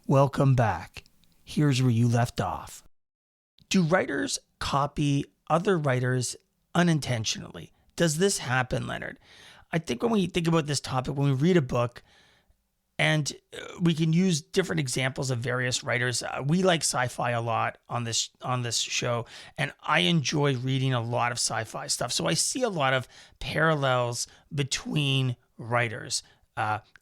Welcome back. Here's where you left off. Do writers copy other writers unintentionally? Does this happen, Leonard? I think when we think about this topic, when we read a book, and we can use different examples of various writers. We like sci-fi a lot on this show, and I enjoy reading a lot of sci-fi stuff. So I see a lot of parallels between writers.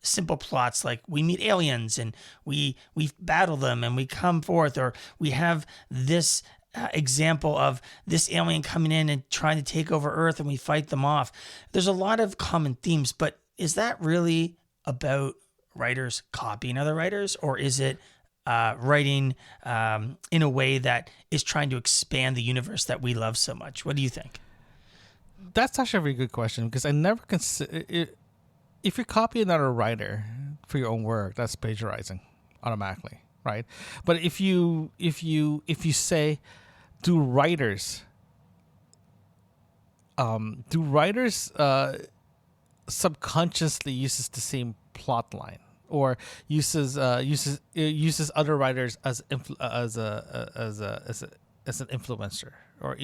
Simple plots like we meet aliens and we battle them and we come forth, or we have this example of this alien coming in and trying to take over Earth and we fight them off. There's a lot of common themes, but is that really about writers copying other writers, or is it writing in a way that is trying to expand the universe that we love so much? What do you think? That's actually a very good question, because I never consider it. If you copy another writer for your own work, that's plagiarizing automatically, right? But if you say, do writers subconsciously uses the same plot line, or uses other writers as an influencer, or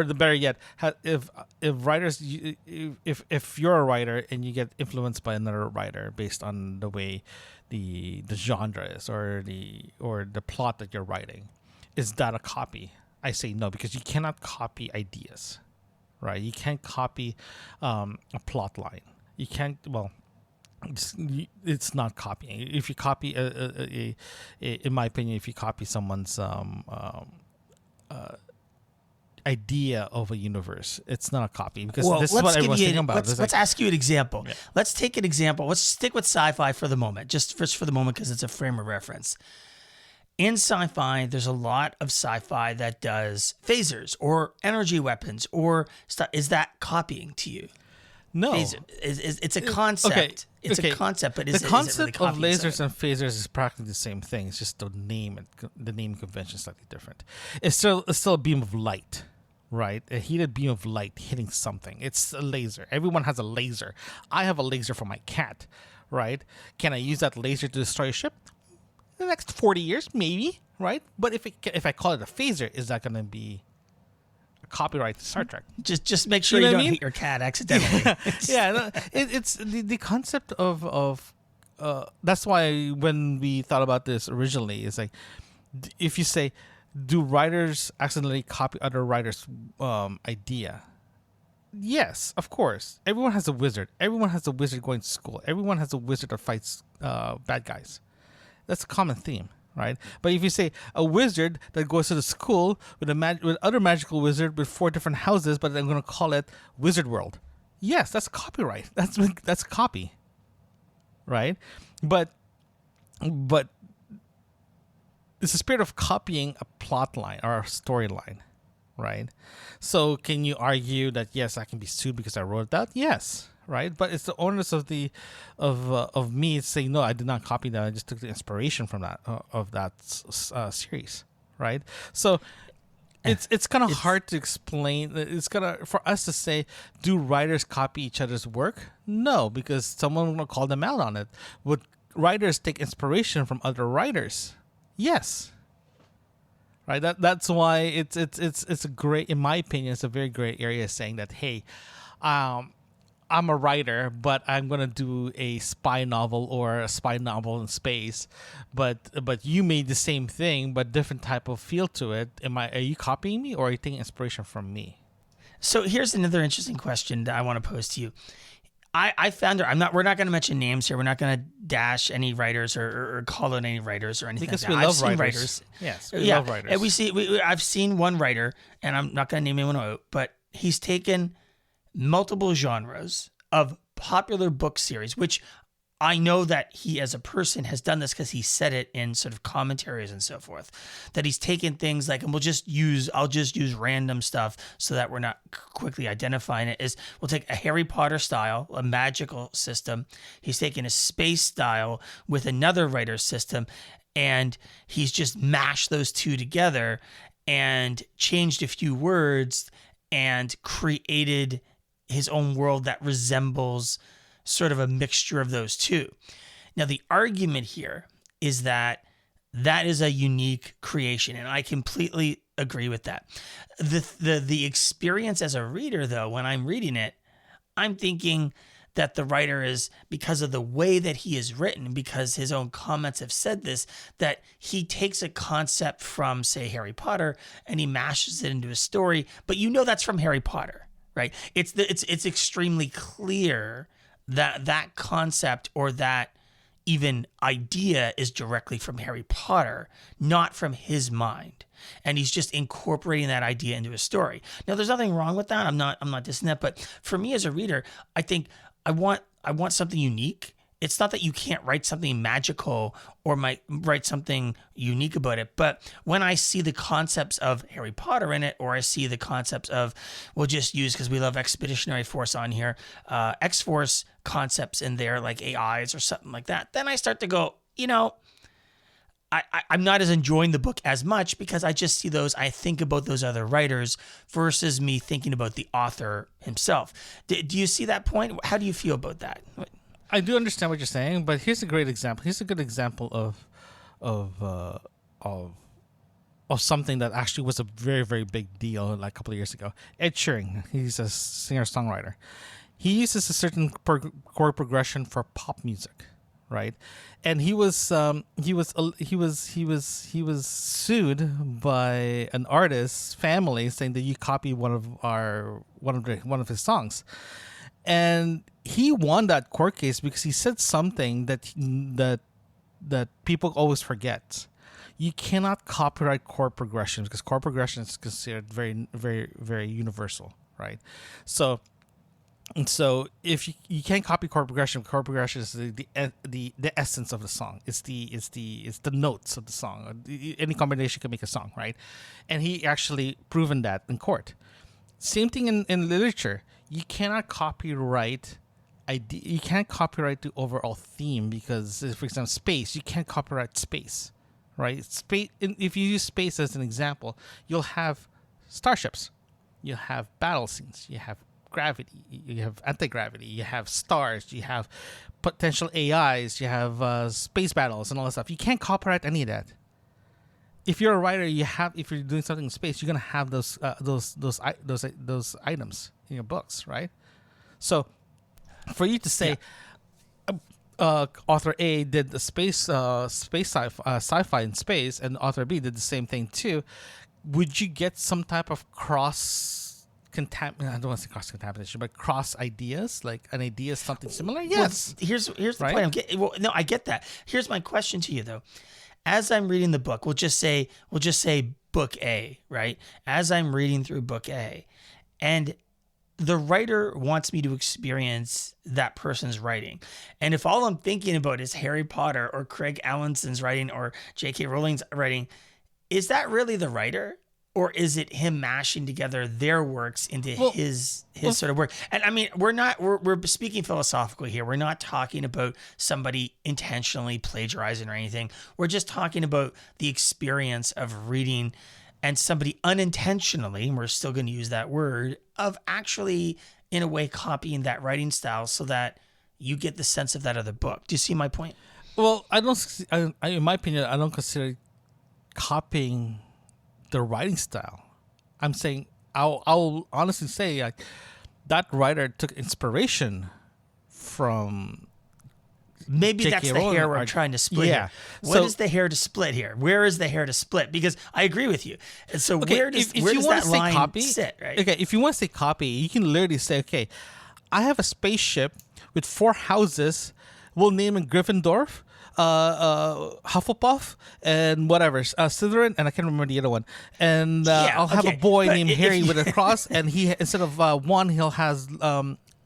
the better yet, if writers, if you're a writer and you get influenced by another writer based on the way the genre is, or the plot that you're writing, is that a copy? I say no, because you cannot copy ideas, right? You can't copy a plot line. You can't. Well, it's not copying. If you copy in my opinion, if you copy someone's idea of a universe, it's not a copy, because this is what everyone's thinking about. Let's ask you an example. Yeah. Let's take an example. Let's stick with sci-fi for the moment, just for the moment, because it's a frame of reference. In sci-fi, there's a lot of sci-fi that does phasers or energy weapons or stuff. Is that copying to you? No. It's a concept. Okay. It's a concept, but the concept of lasers and phasers is practically the same thing. It's just the name convention is slightly different. It's still a beam of light, right? A heated beam of light hitting something. It's a laser. Everyone has a laser. I have a laser for my cat, right? Can I use that laser to destroy a ship? In the next 40 years, maybe, right? But if I call it a phaser, is that going to be copyright to Star Trek? Just make sure you don't hit your cat accidentally. It's the concept of that's why when we thought about this originally, it's like, if you say, do writers accidentally copy other writers' idea? Yes, of course. Everyone has a wizard. Everyone has a wizard going to school. Everyone has a wizard that fights bad guys. That's a common theme, right? But if you say a wizard that goes to the school with with other magical wizard with 4 different houses, but I'm going to call it Wizard World. Yes, that's copyright. That's copy, right? But it's the spirit of copying a plot line or a storyline, right? So can you argue that, yes, I can be sued because I wrote that? Yes. Right, but it's the onus of me saying, no, I did not copy that. I just took the inspiration from that series, right? So it's kind of hard to explain. It's for us to say, do writers copy each other's work? No, because someone will call them out on it. Would writers take inspiration from other writers? Yes. Right. That's why it's a great, in my opinion, it's a very great area saying that, hey, I'm a writer, but I'm gonna do a spy novel or a spy novel in space, but you made the same thing but different type of feel to it. Are you copying me, or are you taking inspiration from me? So here's another interesting question that I want to pose to you. I found her. We're not going to mention names here. We're not going to dash any writers or call out any writers or anything. Because like we that. love writers. Yes, we love writers. And I've seen one writer, and I'm not going to name anyone out, but he's taken multiple genres of popular book series, which I know that he as a person has done this because he said it in sort of commentaries and so forth, that he's taken things like, and I'll just use random stuff so that we're not quickly identifying it, is we'll take a Harry Potter style, a magical system. He's taken a space style with another writer's system, and he's just mashed those two together and changed a few words and created his own world that resembles sort of a mixture of those two. Now, the argument here is that is a unique creation, and I completely agree with that. The experience as a reader, though, when I'm reading it, I'm thinking that the writer is, because of the way that he is written, because his own comments have said this, that he takes a concept from, say, Harry Potter and he mashes it into a story, but that's from Harry Potter, right? It's extremely clear that that concept or that even idea is directly from Harry Potter, not from his mind. And he's just incorporating that idea into a story. Now, there's nothing wrong with that. I'm not dissing that. But for me as a reader, I think I want something unique. It's not that you can't write something magical or might write something unique about it. But when I see the concepts of Harry Potter in it, or I see the concepts of, we'll just use, because we love Expeditionary Force on here, X-Force concepts in there, like AIs or something like that, then I start to go, I'm not as enjoying the book as much, because I just see those, I think about those other writers versus me thinking about the author himself. Do you see that point? How do you feel about that? I do understand what you're saying, but here's a great example. Here's a good example of something that actually was a very, very big deal like a couple of years ago. Ed Sheeran, he's a singer-songwriter. He uses a certain chord progression for pop music, right? And he was sued by an artist's family saying that you copied one of his songs. And he won that court case because he said something that people always forget. You cannot copyright chord progressions because chord progression is considered very, very, very universal, right? So if you can't copy chord progression is the essence of the song. It's the notes of the song. Any combination can make a song, right? And he actually proven that in court. Same thing in literature. You cannot copyright you can't copyright the overall theme because, for example, space. You can't copyright space, right? Space. If you use space as an example, you'll have starships, you'll have battle scenes, you have gravity, you have anti-gravity, you have stars, you have potential AIs, you have space battles and all that stuff. You can't copyright any of that. If you're a writer, if you're doing something in space, you're gonna have those items in your books, right? So, for you to say, author A did the space sci-fi in space, and author B did the same thing too, would you get some type of I don't want to say cross contamination, but cross ideas, like an idea is something similar? Yes. Well, here's the point. I get that. Here's my question to you though. As I'm reading the book, we'll just say book A, right? As I'm reading through book A, and the writer wants me to experience that person's writing. And if all I'm thinking about is Harry Potter or Craig Allinson's writing or J.K. Rowling's writing, is that really the writer? Or is it him mashing together their works into his sort of work? And I mean, we're speaking philosophically here. We're not talking about somebody intentionally plagiarizing or anything. We're just talking about the experience of reading and somebody unintentionally, and we're still going to use that word, of actually in a way copying that writing style so that you get the sense of that other book. Do you see my point? Well, in my opinion, I don't consider copying the writing style. I'm saying I'll honestly say like that writer took inspiration from maybe J.K. that's the Rowling hair we're trying to split here. What is the hair to split here? Where is the hair to split? Because I agree with you. And so where does that line sit, right? Okay, if you want to say copy, you can literally say, okay, I have a spaceship with 4 houses. We'll name it Gryffindor, Hufflepuff, and whatever, Slytherin, and I can't remember the other one. And I'll have a boy named Harry with a cross, and he instead of one, he'll has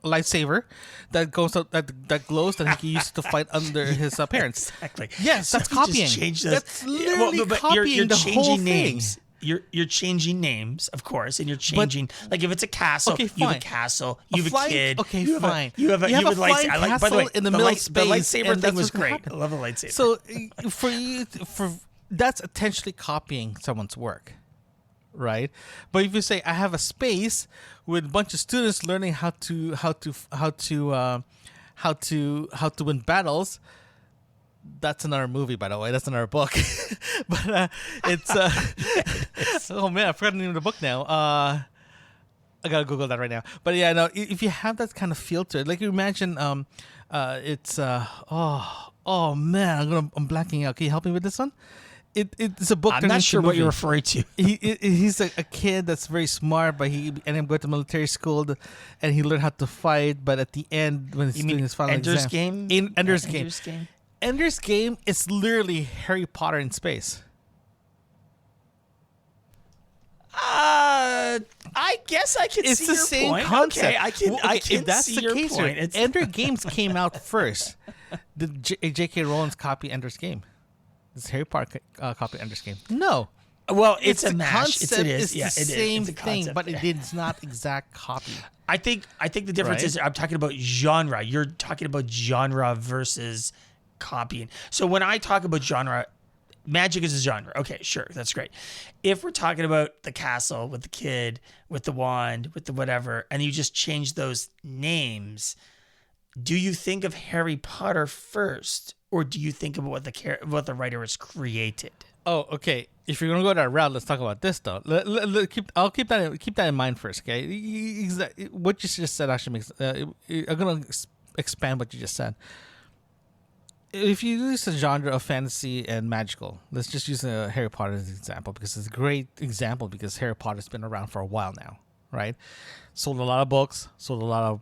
lightsaber that goes out, that glows, that he can use to fight under his parents. Exactly. Yes, that's copying. That's literally copying you're the changing whole names. thing. You're changing names, of course, and you're changing, like if it's a castle, you have a castle, you have a kid. Okay, fine. You have a lightsaber. castle By the way, in the middle of space, the lightsaber and thing was that's what great. happened. I love a lightsaber. So that's intentionally copying someone's work, right? But if you say I have a space with a bunch of students learning how to win battles, That's another movie, by the way. That's another book. But it's oh man, I forgot the name of the book now. I gotta Google that right now. But yeah, no. If you have that kind of feel to it, like you imagine, it's oh man, I'm blacking out. Can you help me with this one? It's a book. I'm not sure what you're referring to. He's a kid that's very smart, but he ended up going to military school, and he learned how to fight. But at the end, when he's doing his final Ender's exam, Game? Ender's Game. Ender's Game is literally Harry Potter in space. I guess I can see your point. It's the same concept. Okay, I can if that's see the your case, point. Ender Games came out first. Did J.K. Rowling's copy Ender's Game? Does Harry Potter copy Ender's Game? No. Well, it's a the mash. concept It's the same thing, but it is not exact copy. I think the difference is I'm talking about genre. You're talking about genre versus copying. So when I talk about genre, magic is a genre. Okay, sure, that's great. If we're talking about the castle with the kid, with the wand, with the whatever, and you just change those names, do you think of Harry Potter first, or do you think about what the writer has created? Oh, okay. If you're gonna go that route, let's talk about this though. I'll keep that in mind first. Okay, what you just said actually makes. I'm gonna expand what you just said. If you use a genre of fantasy and magical, let's just use Harry Potter as an example because it's a great example because Harry Potter's been around for a while now, right? Sold a lot of books, sold a lot of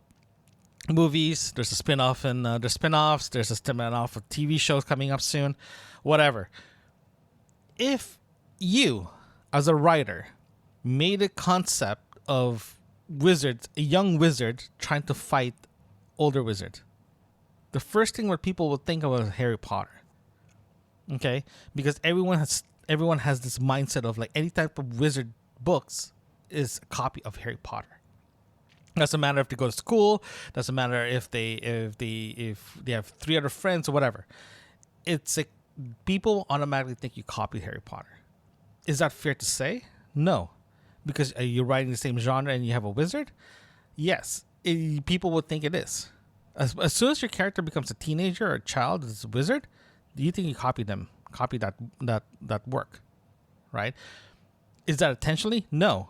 movies. There's a spin-off and there's spin-offs. There's a spin-off of TV shows coming up soon, whatever. If you, as a writer, made a concept of wizards, a young wizard trying to fight older wizard, the first thing what people would think of is Harry Potter. Okay? Because everyone has this mindset of like any type of wizard books is a copy of Harry Potter. Doesn't matter if they go to school, doesn't matter if they have three other friends or whatever. It's like people automatically think you copy Harry Potter. Is that fair to say? No. Because you're writing the same genre and you have a wizard? Yes. People would think it is. As soon as your character becomes a teenager or a child that's a wizard, do you think you copy that work? Right? Is that intentionally? No.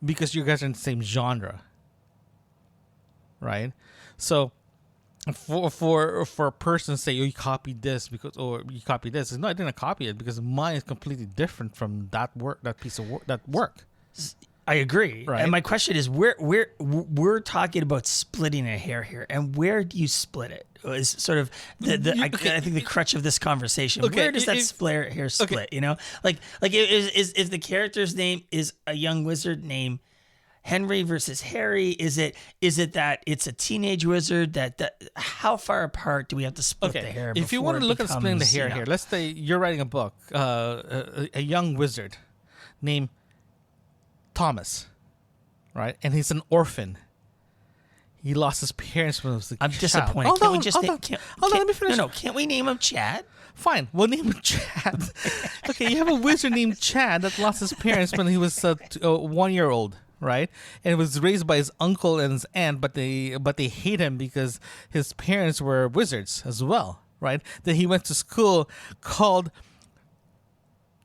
Because you guys are in the same genre. Right? So for a person to say, oh, you copied this or you copied this, no, I didn't copy it because mine is completely different from that piece of work. I agree. Right. And my question is, we're talking about splitting a hair here, and where do you split it? Is sort of I think the crutch of this conversation. Okay, where does that hair split? Okay. You know, like is the character's name is a young wizard named Henry versus Harry? Is it that it's a teenage wizard? That how far apart do we have to split the hair? If you want to look at splitting the hair here, let's say you're writing a book, a young wizard named Thomas, right? And he's an orphan. He lost his parents when he was a child. I'm disappointed. Hold on, let me finish. No, can't we name him Chad? Fine, we'll name him Chad. Okay, you have a wizard named Chad that lost his parents when he was 1 year old, right? And was raised by his uncle and his aunt, but they hate him because his parents were wizards as well, right? Then he went to school called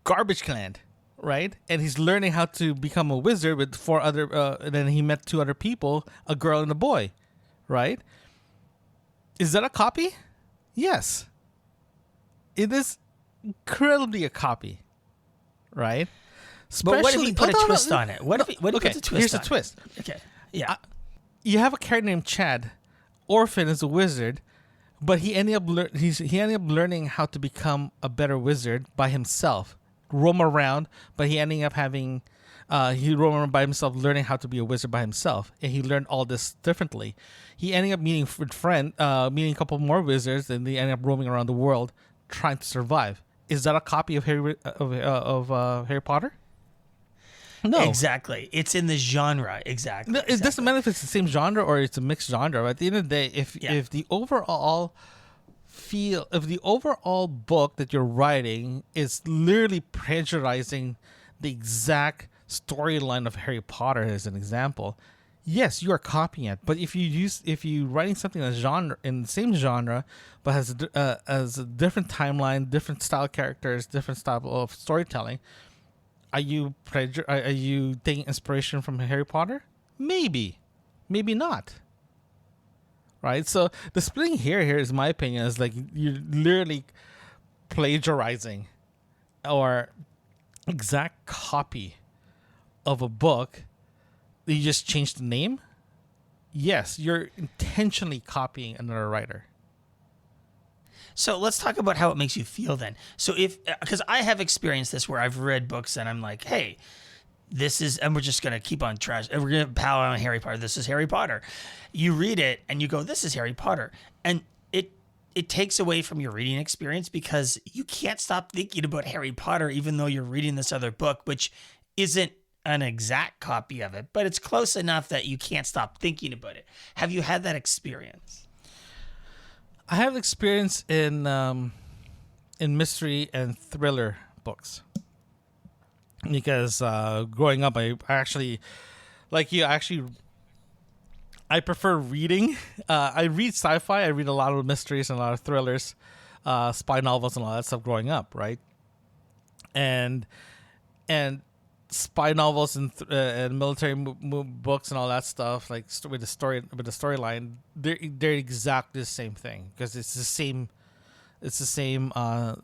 Garbage Land. Right, and he's learning how to become a wizard with four other. And then he met two other people, a girl and a boy. Right? Is that a copy? Yes. It is incredibly a copy. Right? But what if he put a twist on it? What if he puts a twist? Here's a twist. Okay. Yeah. You have a character named Chad, orphan is a wizard, but he ended up learning how to become a better wizard by himself. Roam around, but he ending up having he roamed around by himself, learning how to be a wizard by himself, and he learned all this differently. He ended up meeting a couple more wizards, and they ended up roaming around the world trying to survive. Is that a copy of Harry Potter? No, exactly. It's in the genre. Exactly. No, it doesn't matter if it's the same genre or it's a mixed genre. At the end of the day, if the overall book that you're writing is literally plagiarizing the exact storyline of Harry Potter as an example, yes, you are copying it. But if you writing something in the same genre, but has a different timeline, different style characters, different style of storytelling, are you taking inspiration from Harry Potter? Maybe, maybe not. Right. So the splitting hair here is my opinion is like you're literally plagiarizing or exact copy of a book. You just changed the name. Yes, you're intentionally copying another writer. So let's talk about how it makes you feel then. So because I have experienced this where I've read books and I'm like, hey, this is, and we're just going to keep on trash. We're going to pal on Harry Potter. This is Harry Potter. You read it and you go, this is Harry Potter. And it takes away from your reading experience because you can't stop thinking about Harry Potter, even though you're reading this other book, which isn't an exact copy of it, but it's close enough that you can't stop thinking about it. Have you had that experience? I have experience in mystery and thriller books because growing up, I actually, like you, I prefer reading. I read sci-fi. I read a lot of mysteries and a lot of thrillers, spy novels and all that stuff growing up, right? And spy novels and military books and all that stuff, like with the storyline, they're exactly the same thing because it's the same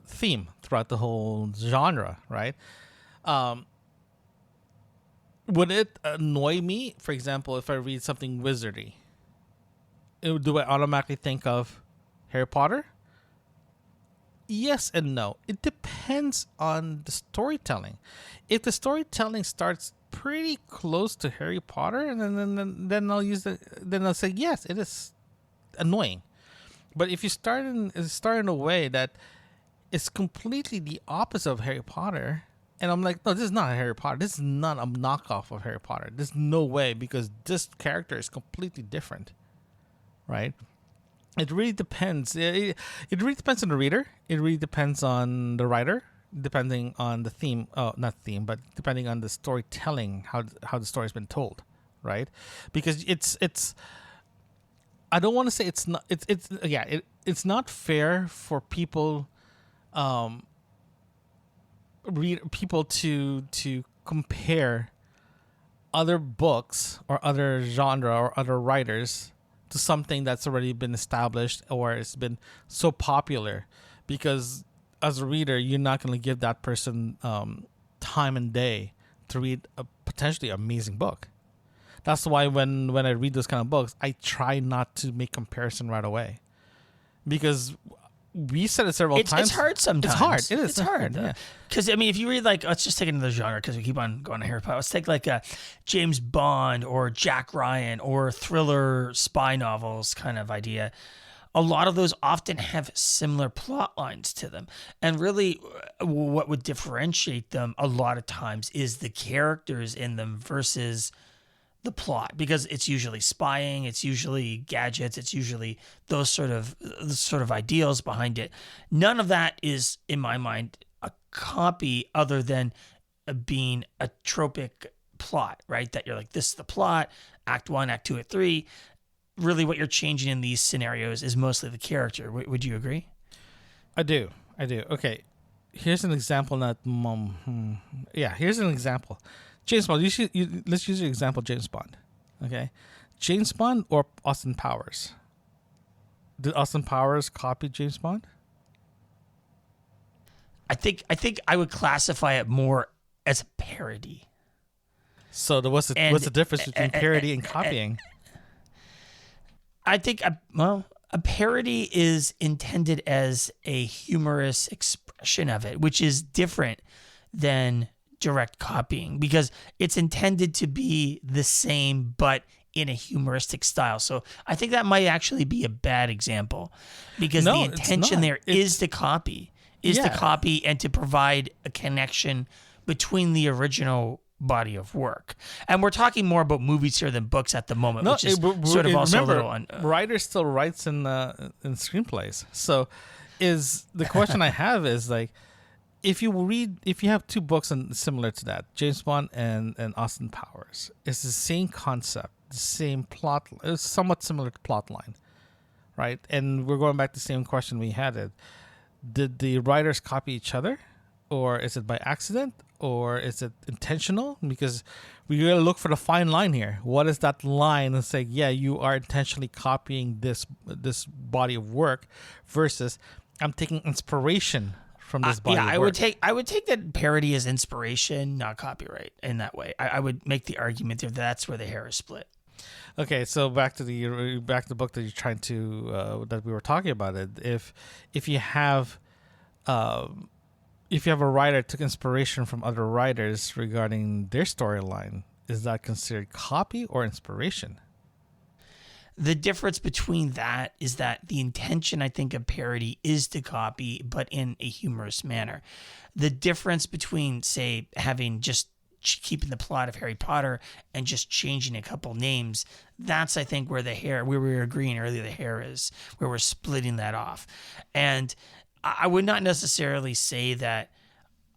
theme throughout the whole genre, right? Would it annoy me, for example, if I read something wizardy? Do I automatically think of Harry Potter? Yes and no. It depends on the storytelling. If the storytelling starts pretty close to Harry Potter, and then I'll say yes, it is annoying. But if you start in a way that is completely the opposite of Harry Potter, and I'm like, no, this is not Harry Potter. This is not a knockoff of Harry Potter. There's no way because this character is completely different, right? It really depends. It really depends on the reader. It really depends on the writer, depending on the theme. Oh, not theme, but depending on the storytelling, how the story's been told, right? Because it's. I don't want to say it's not. It's not fair for people. People to compare other books or other genre or other writers to something that's already been established or it's been so popular, because as a reader you're not going to give that person time and day to read a potentially amazing book. That's why when I read those kind of books, I try not to make comparison right away, because we said it several times. It's hard sometimes. It's hard. It is. It's hard. Yeah. Because, I mean, if you read, like, let's just take another genre because we keep on going to Harry Potter. Let's take, like, a James Bond or Jack Ryan or thriller spy novels kind of idea. A lot of those often have similar plot lines to them. And really, what would differentiate them a lot of times is the characters in them versus the plot, because it's usually spying, it's usually gadgets, it's usually those sort of ideals behind it. None of that is, in my mind, a copy other than being a tropic plot, right? That you're like, this is the plot, act 1, act 2, act 3. Really what you're changing in these scenarios is mostly the character. Would you agree? I do. Okay. Here's an example. Here's an example. James Bond. Let's use your example, James Bond. Okay, James Bond or Austin Powers? Did Austin Powers copy James Bond? I think I would classify it more as a parody. So what's the difference between parody and copying? I think a parody is intended as a humorous expression of it, which is different than direct copying, because it's intended to be the same but in a humoristic style. So I think that might actually be a bad example, because the intention there is to copy and to provide a connection between the original body of work. And we're talking more about movies here than books at the moment, which is sort of also remember, a little writer still writes in screenplays. So is the question I have is, like, if you have two books similar to that, James Bond and Austin Powers, it's the same concept, the same plot. It's somewhat similar to plot line, right? And we're going back to the same question we had. Did the writers copy each other, or is it by accident, or is it intentional? Because we gotta look for the fine line here. What is that line and say, yeah, you are intentionally copying this body of work, versus I'm taking inspiration from this body of work. I would take that parody as inspiration, not copyright in that way. I would make the argument there that's where the hair is split. Okay, so back to the book that you're trying to that we were talking about it. If you have a writer took inspiration from other writers regarding their storyline, is that considered copy or inspiration? The difference between that is that the intention, I think, of parody is to copy, but in a humorous manner. The difference between, say, having just keeping the plot of Harry Potter and just changing a couple names, that's, I think, where we were agreeing earlier, the hair is, where we're splitting that off. And I would not necessarily say that,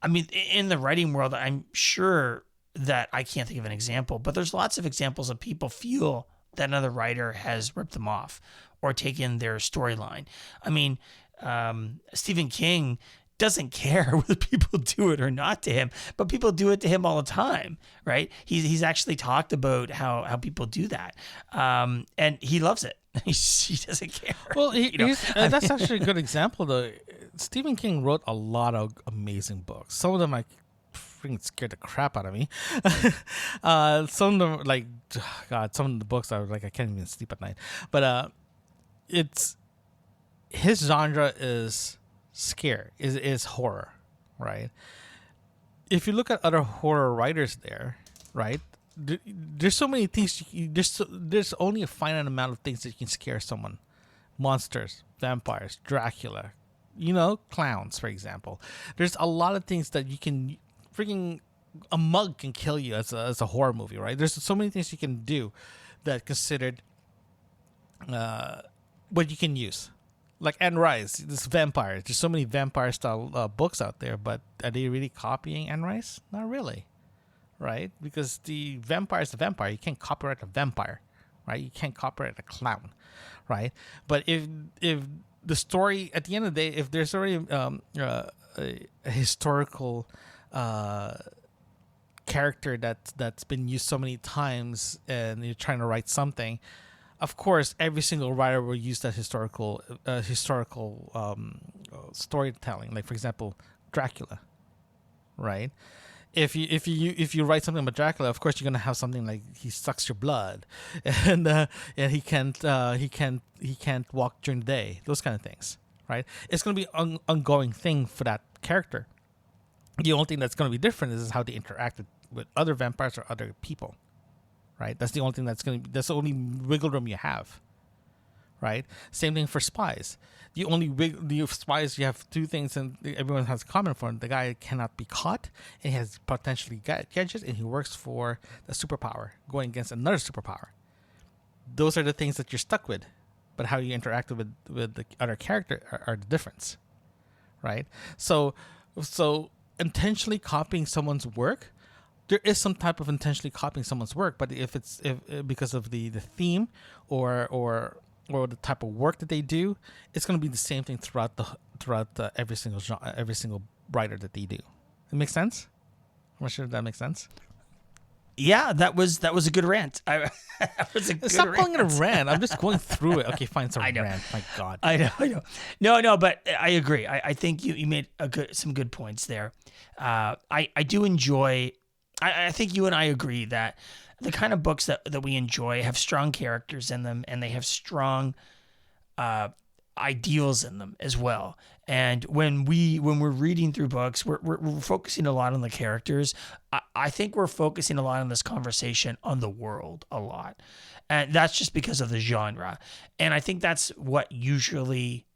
I mean, in the writing world, I'm sure that I can't think of an example, but there's lots of examples of people feel that another writer has ripped them off or taken their storyline. I mean, Stephen King doesn't care whether people do it or not to him, but people do it to him all the time, right? He's actually talked about how people do that, and he loves it. He doesn't care. Well, that's actually a good example, though. Stephen King wrote a lot of amazing books. Some of them freaking scared the crap out of me. Some of them, like, God, some of the books I can't even sleep at night. But it's his genre is scare, is horror, right? If you look at other horror writers there, right, there's so many things. There's only a finite amount of things that you can scare someone. Monsters, vampires, Dracula, clowns, for example. There's a lot of things that you can freaking. A mug can kill you as a horror movie, right? There's so many things you can do that considered what you can use. Like Anne Rice, this vampire. There's so many vampire style books out there, but are they really copying Anne Rice? Not really, right? Because the vampire is the vampire. You can't copyright a vampire, right? You can't copyright a clown, right? But if the story, at the end of the day, if there's already a historical character that's been used so many times, and you're trying to write something, of course, every single writer will use that historical storytelling. Like, for example, Dracula, right? If you write something about Dracula, of course you're gonna have something like he sucks your blood, and he can't walk during the day. Those kind of things, right? It's gonna be an ongoing thing for that character. The only thing that's gonna be different is how they interact with other vampires or other people. Right, that's the only thing that's the only wiggle room you have. Right, same thing for spies. The spies, you have two things, and everyone has common for them. The guy cannot be caught, and he has potentially gadgets, and he works for the superpower going against another superpower. Those are the things that you're stuck with, but how you interact with the other character are the difference. Right, so intentionally copying someone's work. There is some type of intentionally copying someone's work, but if because of the theme or the type of work that they do, it's going to be the same thing throughout every single genre, every single writer that they do. It makes sense? I'm not sure if that makes sense. Yeah, that was a good rant. That was a good Stop rant. calling it a rant. I'm just going through it. Okay, fine, it's a rant. My God. I know. No, but I agree. I think you made some good points there. I do enjoy. I think you and I agree that the kind of books that we enjoy have strong characters in them, and they have strong ideals in them as well. And when we're reading through books, we're focusing a lot on the characters. I think we're focusing a lot on this conversation on the world a lot, and that's just because of the genre. And I think that's what usually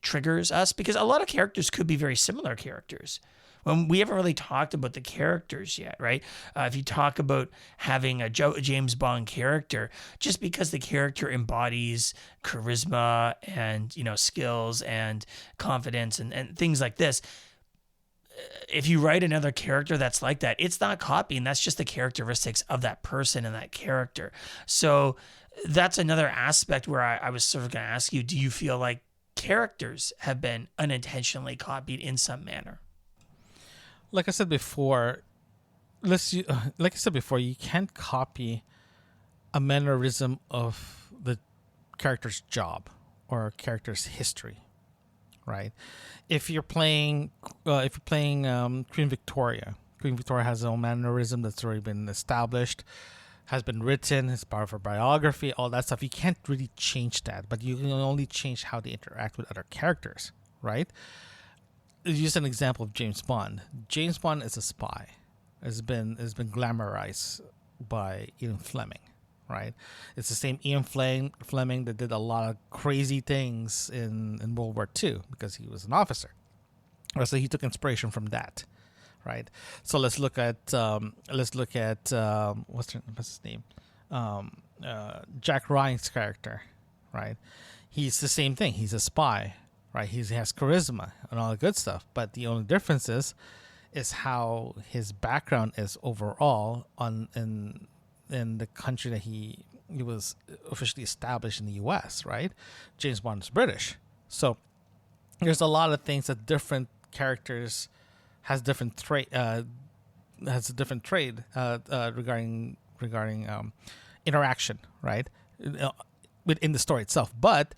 triggers us, because a lot of characters could be very similar characters. We haven't really talked about the characters yet, right? If you talk about having a James Bond character, just because the character embodies charisma and skills and confidence and things like this, if you write another character that's like that, it's not copying. That's just the characteristics of that person and that character. So that's another aspect where I was sort of going to ask you, do you feel like characters have been unintentionally copied in some manner? Like I said before, you can't copy a mannerism of the character's job or a character's history, right? If you're playing Queen Victoria has her own mannerism that's already been established, has been written, is part of her biography, all that stuff. You can't really change that, but you can only change how they interact with other characters, right? Use an example of James Bond. James Bond is a spy. Has been glamorized by Ian Fleming, right? It's the same Ian Fleming that did a lot of crazy things in World War II because he was an officer. So he took inspiration from that, right? So let's look at what's his name? Jack Ryan's character, right? He's the same thing. He's a spy, right? He has charisma and all the good stuff. But the only difference is how his background is overall in the country that he was officially established in the U.S., right? James Bond is British. So there's a lot of things that different characters has a different trade regarding interaction, right? Within the story itself. But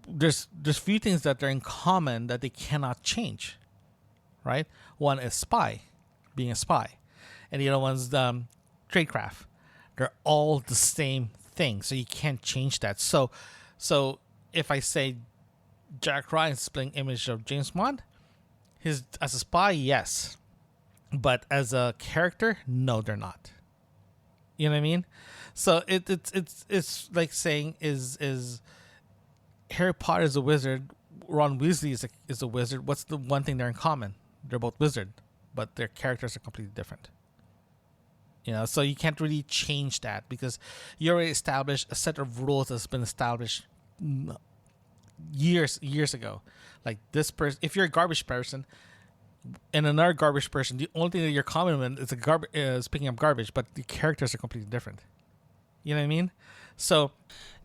there's few things that are in common that they cannot change, right? One is being a spy, and the other one's tradecraft. They're all the same thing, so you can't change that. So if I say Jack Ryan's splitting image of James Bond, as a spy, yes, but as a character, no, they're not. You know what I mean? So it's like saying is Harry Potter is a wizard, Ron Weasley is a wizard. What's the one thing they're in common? They're both wizard, but their characters are completely different. You know, so you can't really change that because you already established a set of rules that's been established years ago. Like this person, if you're a garbage person and another garbage person, the only thing that you're common with is picking up garbage, but the characters are completely different. You know what I mean? So,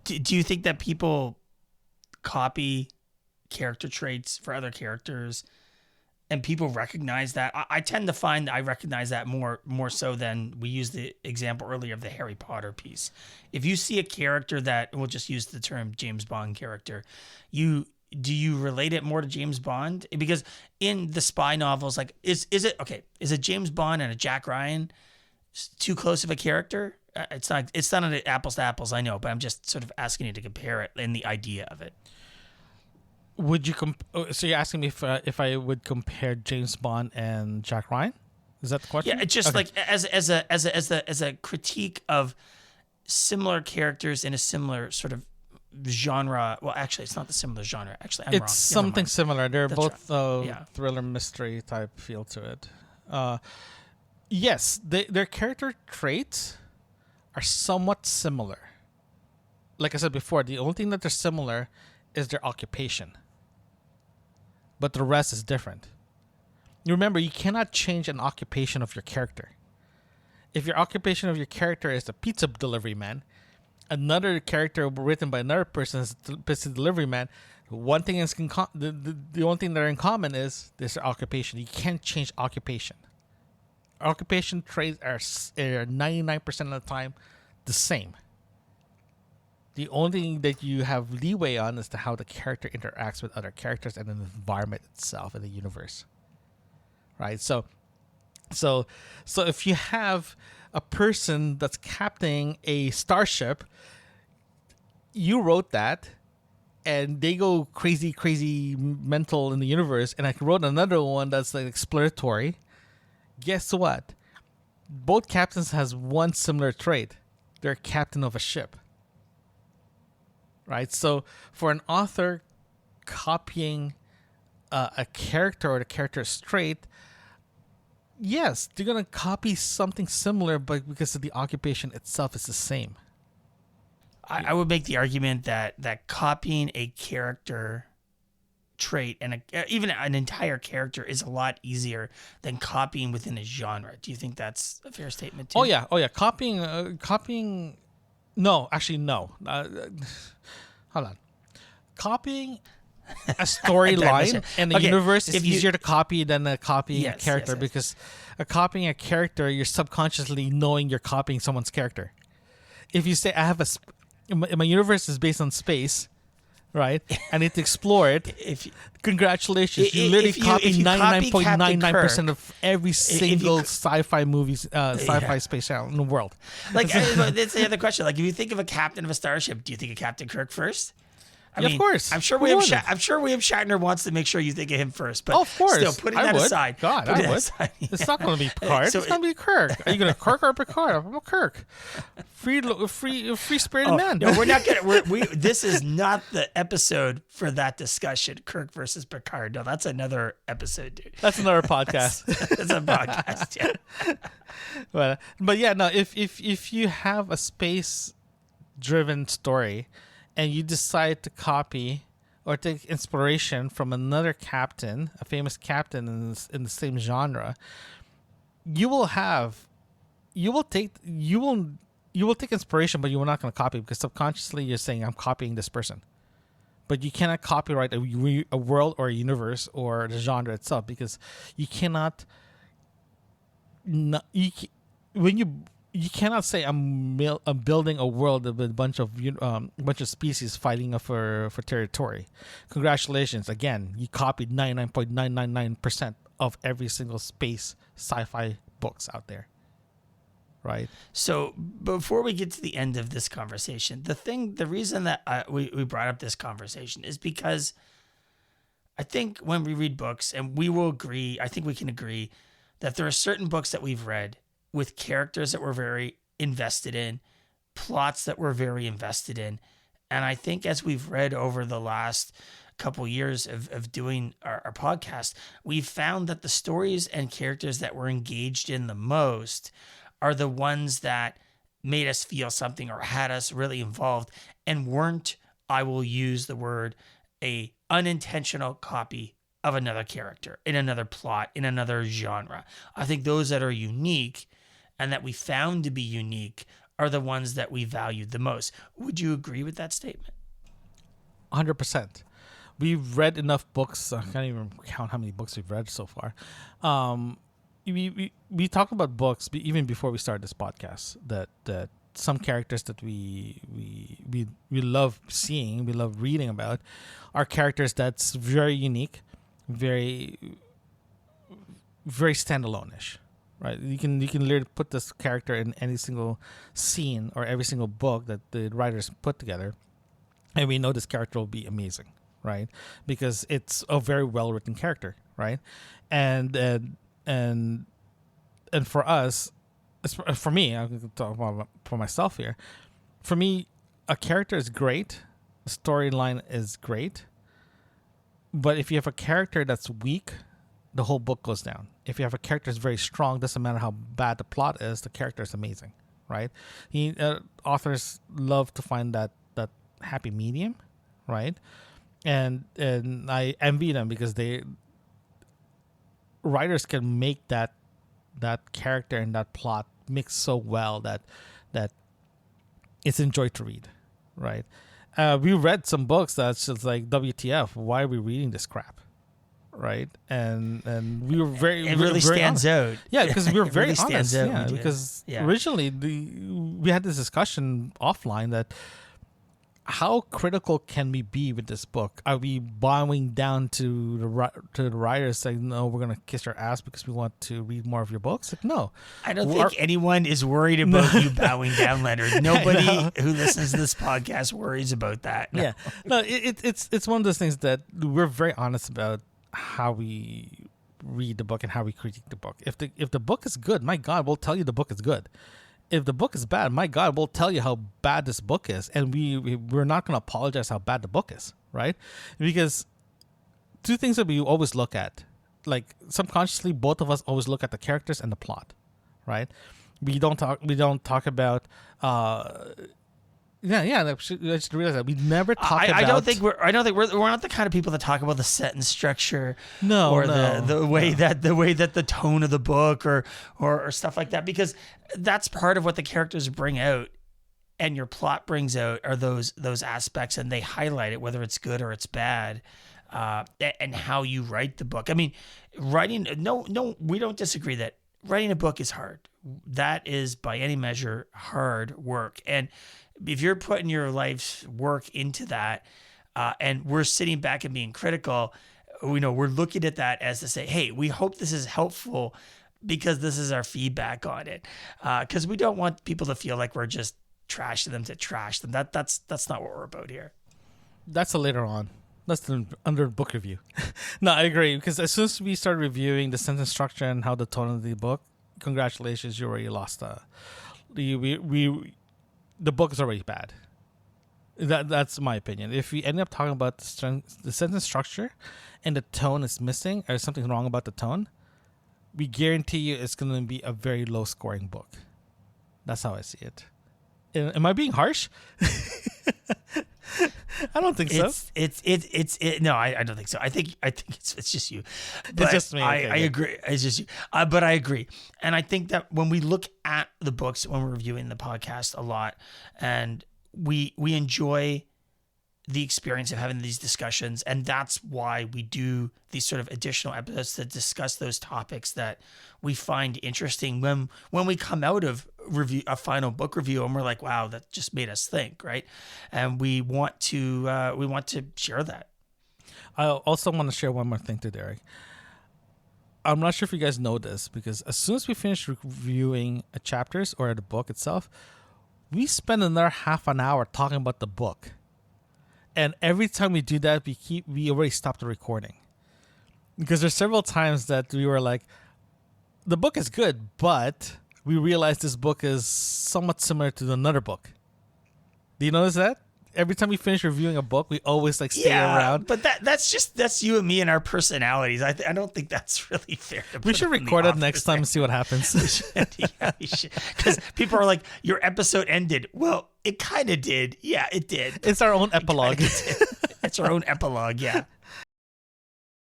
do you think that people copy character traits for other characters, and people recognize that? I tend to find I recognize that more so than we used the example earlier of the Harry Potter piece. If you see a character that, we'll just use the term James Bond character, do you relate it more to James Bond? Because in the spy novels, like is it James Bond and a Jack Ryan too close of a character? It's not an apples to apples, I know, but I'm just sort of asking you to compare it in the idea of it. Would you so you're asking me if I would compare James Bond and Jack Ryan? Is that the question? Yeah, just okay. Like as a critique of similar characters in a similar sort of genre. Well, actually, it's not the similar genre. Actually, I'm wrong. It's something similar. They're That's both right. thriller mystery type feel to it. Yes, their character traits are somewhat similar. Like I said before, the only thing that they're similar is their occupation. But the rest is different. You remember, you cannot change an occupation of your character. If your occupation of your character is a pizza delivery man, another character written by another person is a pizza delivery man, one thing is the only thing that are in common is this occupation. You can't change occupation. Occupation traits are 99% of the time the same. The only thing that you have leeway on is how the character interacts with other characters and the environment itself in the universe. Right? So if you have a person that's captaining a starship, you wrote that, and they go crazy mental in the universe, and I wrote another one that's like exploratory. Guess what? Both captains has one similar trait. They're captain of a ship. Right? So for an author copying a character or the character's trait, yes, they're going to copy something similar, but because of the occupation itself is the same. I would make the argument that copying a character trait and even an entire character is a lot easier than copying within a genre. Do you think that's a fair statement too? Oh yeah. Copying. No, actually, no. Hold on. Copying a storyline and a universe is easier to copy than copying a character because copying a character, you're subconsciously knowing you're copying someone's character. If you say my universe is based on space, right? I need to explore it. Congratulations, you literally copied 99.99% of every single sci-fi movies, sci-fi space channel in the world. Like that's the other question. Like, if you think of a captain of a starship, do you think of Captain Kirk first? I mean, of course. I'm sure William Shatner wants to make sure you think of him first. But of course, still, putting that aside, God, I would. It's not going to be Picard. It's going to be Kirk. Are you going to Kirk or Picard? I'm a Kirk. Free-spirited man. No, we're not going to. This is not the episode for that discussion. Kirk versus Picard. No, that's another episode, dude. That's another podcast. That's a podcast. Yeah. But yeah, no. If you have a space-driven story, and you decide to copy or take inspiration from another captain, a famous captain in the same genre, you will take inspiration, but you are not going to copy because subconsciously you're saying, I'm copying this person. But you cannot copyright a world or a universe or the genre itself because you cannot. You cannot say I'm building a world with a bunch of species fighting for territory. Congratulations, again, you copied 99.999% of every single space sci-fi books out there, right? So before we get to the end of this conversation, the reason that we brought up this conversation is because I think when we read books, and we will agree, I think we can agree that there are certain books that we've read with characters that we're very invested in, plots that we're very invested in. And I think as we've read over the last couple years of doing our podcast, we've found that the stories and characters that we're engaged in the most are the ones that made us feel something or had us really involved and weren't, I will use the word, a unintentional copy of another character in another plot, in another genre. I think those that are unique and that we found to be unique are the ones that we valued the most. Would you agree with that statement? 100%. We've read enough books. I can't even count how many books we've read so far. We talked about books even before we started this podcast. That some characters that we love seeing, we love reading about, are characters that's very unique, very very standalone-ish. Right, you can literally put this character in any single scene or every single book that the writers put together, and we know this character will be amazing, right? Because it's a very well written character, right? And for us, for me, I'm going to talk about for myself here. For me, a character is great, the storyline is great, but if you have a character that's weak, the whole book goes down. If you have a character that's very strong, doesn't matter how bad the plot is, the character is amazing, right? Authors love to find that happy medium, right? And I envy them because writers can make that character and that plot mix so well that it's enjoyed to read, right? We read some books that's just like, WTF, why are we reading this crap? Right, and we were very. It really stands out. Yeah, because we were very really honest. Yeah, because originally we had this discussion offline that how critical can we be with this book? Are we bowing down to the writers saying, no, we're gonna kiss your ass because we want to read more of your books? Like, no, I don't think anyone is worried about you bowing down, Leonard. Nobody who listens to this podcast worries about that. No. Yeah, no, it's one of those things that we're very honest about. How we read the book and how we critique the book. If the book is good, my God, we'll tell you the book is good. If the book is bad, my God, we'll tell you how bad this book is, and we're not going to apologize how bad the book is, right? Because two things that we always look at, like subconsciously, both of us always look at the characters and the plot, right? We don't talk about I should realize that we never talk about. I don't think we're not the kind of people that talk about the sentence structure, the way that the tone of the book or stuff like that, because that's part of what the characters bring out and your plot brings out are those aspects, and they highlight it, whether it's good or it's bad, and how you write the book. I mean, writing. No, we don't disagree that writing a book is hard. That is by any measure hard work, and if you're putting your life's work into that, and we're sitting back and being critical, we're looking at that as to say, hey, we hope this is helpful because this is our feedback on it. Because we don't want people to feel like we're just trashing them to trash them. That's not what we're about here. That's a later on. That's under book review. No, I agree, because as soon as we start reviewing the sentence structure and how the tone of the book, congratulations, you already lost. The book is already bad. That's my opinion. If we end up talking about the sentence structure and the tone is missing, or something wrong about the tone, we guarantee you it's going to be a very low scoring book. That's how I see it. Am I being harsh? I don't think so. No, I don't think so. I think it's just you. But it's just me. Okay, I agree. It's just you. But I agree. And I think that when we look at the books, when we're reviewing the podcast a lot, and we enjoy the experience of having these discussions, and that's why we do these sort of additional episodes to discuss those topics that we find interesting when we come out of a final book review and we're like, wow, that just made us think, right? And we want to share that. I also want to share one more thing to Derek. I'm not sure if you guys know this, because as soon as we finish reviewing a chapters or the book itself, we spend another half an hour talking about the book. And every time we do that, we already stopped the recording. Because there's several times that we were like, the book is good, but we realized this book is somewhat similar to another book. Do you notice that? Every time we finish reviewing a book, we always stay around. But that's you and me and our personalities. I don't think that's really fair. We should record it next time and see what happens. We should. Because people are like, your episode ended. Well, it kind of did. Yeah, it did. It's our own epilogue. It's our own epilogue, yeah.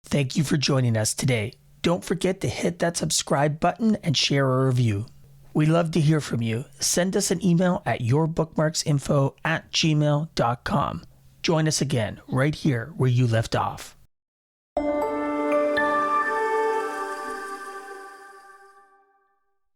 Thank you for joining us today. Don't forget to hit that subscribe button and share a review. We love to hear from you. Send us an email at yourbookmarksinfo@gmail.com. Join us again right here where you left off.